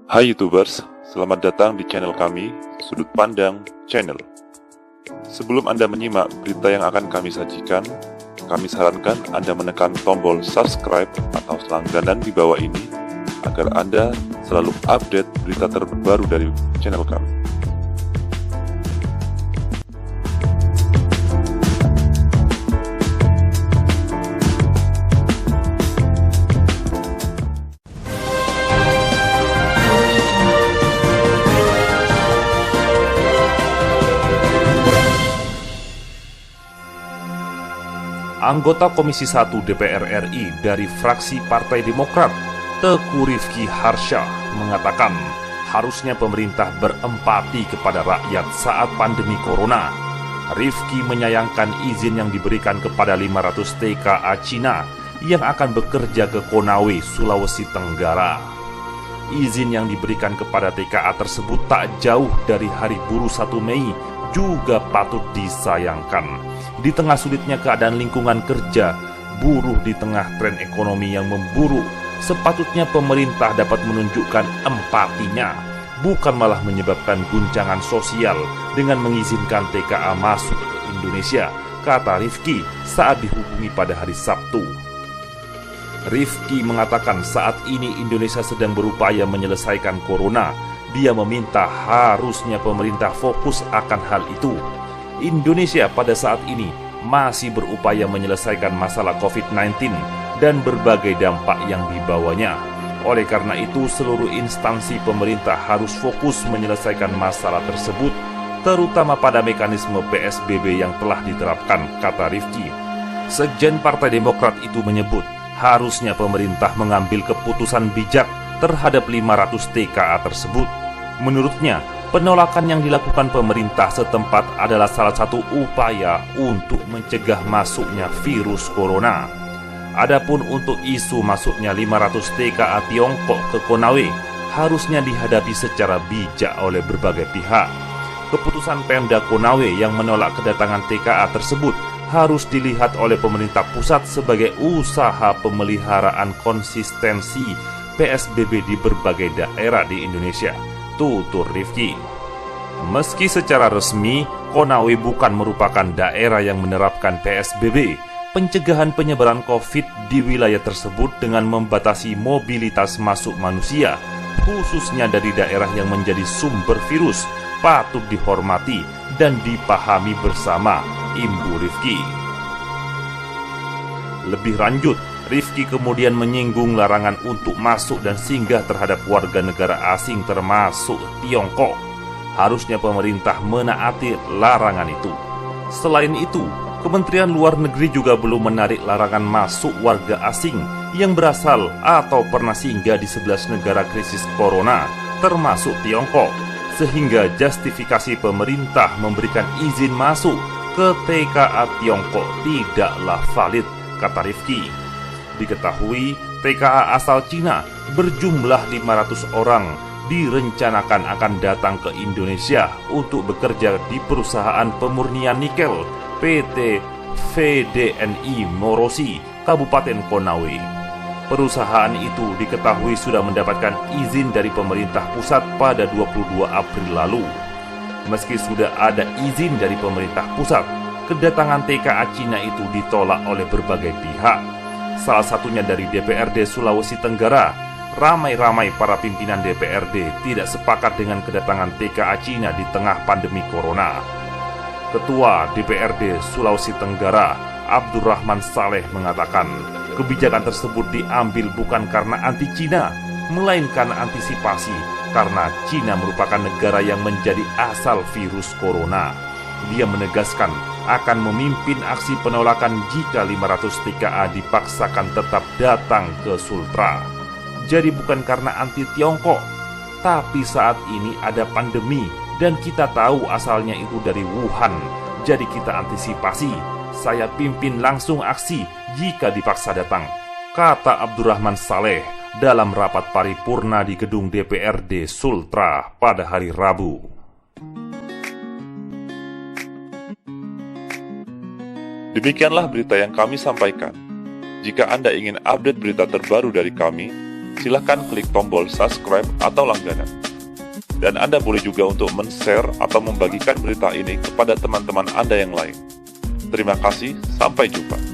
Hai YouTubers, selamat datang di channel kami, Sudut Pandang Channel. Sebelum Anda menyimak berita yang akan kami sajikan, kami sarankan Anda menekan tombol subscribe atau langganan di bawah ini agar Anda selalu update berita terbaru dari channel kami. Anggota Komisi 1 DPR RI dari fraksi Partai Demokrat, Teguh Rifki Harsha, mengatakan harusnya pemerintah berempati kepada rakyat saat pandemi corona. Rifki menyayangkan izin yang diberikan kepada 500 TKA Cina yang akan bekerja ke Konawe, Sulawesi Tenggara. Izin yang diberikan kepada TKA tersebut tak jauh dari Hari Buruh 1 Mei juga patut disayangkan. Di tengah sulitnya keadaan lingkungan kerja, buruh di tengah tren ekonomi yang memburuk, sepatutnya pemerintah dapat menunjukkan empatinya, bukan malah menyebabkan guncangan sosial dengan mengizinkan TKA masuk ke Indonesia, kata Rifki saat dihubungi pada hari Sabtu. Rifki mengatakan saat ini Indonesia sedang berupaya menyelesaikan corona. Dia meminta harusnya pemerintah fokus akan hal itu. Indonesia pada saat ini masih berupaya menyelesaikan masalah COVID-19 dan berbagai dampak yang dibawanya. Oleh karena itu, seluruh instansi pemerintah harus fokus menyelesaikan masalah tersebut, terutama pada mekanisme PSBB yang telah diterapkan, kata Rifki. Sekjen Partai Demokrat itu menyebut, harusnya pemerintah mengambil keputusan bijak terhadap 500 TKA tersebut. Menurutnya, penolakan yang dilakukan pemerintah setempat adalah salah satu upaya untuk mencegah masuknya virus corona. Adapun untuk isu masuknya 500 TKA Tiongkok ke Konawe harusnya dihadapi secara bijak oleh berbagai pihak. Keputusan Pemda Konawe yang menolak kedatangan TKA tersebut harus dilihat oleh pemerintah pusat sebagai usaha pemeliharaan konsistensi PSBB di berbagai daerah di Indonesia, tutur Rifki. Meski secara resmi Konawe bukan merupakan daerah yang menerapkan PSBB, pencegahan penyebaran COVID di wilayah tersebut dengan membatasi mobilitas masuk manusia, khususnya dari daerah yang menjadi sumber virus, patut dihormati dan dipahami bersama, imbu Rifki. Lebih lanjut, Rifki kemudian menyinggung larangan untuk masuk dan singgah terhadap warga negara asing termasuk Tiongkok. Harusnya pemerintah menaati larangan itu. Selain itu, Kementerian Luar Negeri juga belum menarik larangan masuk warga asing yang berasal atau pernah singgah di 11 negara krisis corona, termasuk Tiongkok, sehingga justifikasi pemerintah memberikan izin masuk ke TKA Tiongkok tidaklah valid, kata Rifki. Diketahui TKA asal Cina berjumlah 500 orang direncanakan akan datang ke Indonesia untuk bekerja di perusahaan pemurnian nikel PT VDNI Morosi, Kabupaten Konawe. Perusahaan itu diketahui sudah mendapatkan izin dari pemerintah pusat pada 22 April lalu. Meski sudah ada izin dari pemerintah pusat, kedatangan TKA Cina itu ditolak oleh berbagai pihak. Salah satunya dari DPRD Sulawesi Tenggara. Ramai-ramai para pimpinan DPRD tidak sepakat dengan kedatangan TKA Cina di tengah pandemi corona. Ketua DPRD Sulawesi Tenggara, Abdurrahman Saleh, mengatakan kebijakan tersebut diambil bukan karena anti-Cina, melainkan antisipasi karena Cina merupakan negara yang menjadi asal virus corona. Dia menegaskan akan memimpin aksi penolakan jika 500 TKA dipaksakan tetap datang ke Sultra. Jadi bukan karena anti Tiongkok, tapi saat ini ada pandemi dan kita tahu asalnya itu dari Wuhan. Jadi kita antisipasi, saya pimpin langsung aksi jika dipaksa datang, kata Abdurrahman Saleh dalam rapat paripurna di gedung DPRD Sultra pada hari Rabu. Demikianlah berita yang kami sampaikan. Jika Anda ingin update berita terbaru dari kami, silahkan klik tombol subscribe atau langganan. Dan Anda boleh juga untuk men-share atau membagikan berita ini kepada teman-teman Anda yang lain. Terima kasih, sampai jumpa.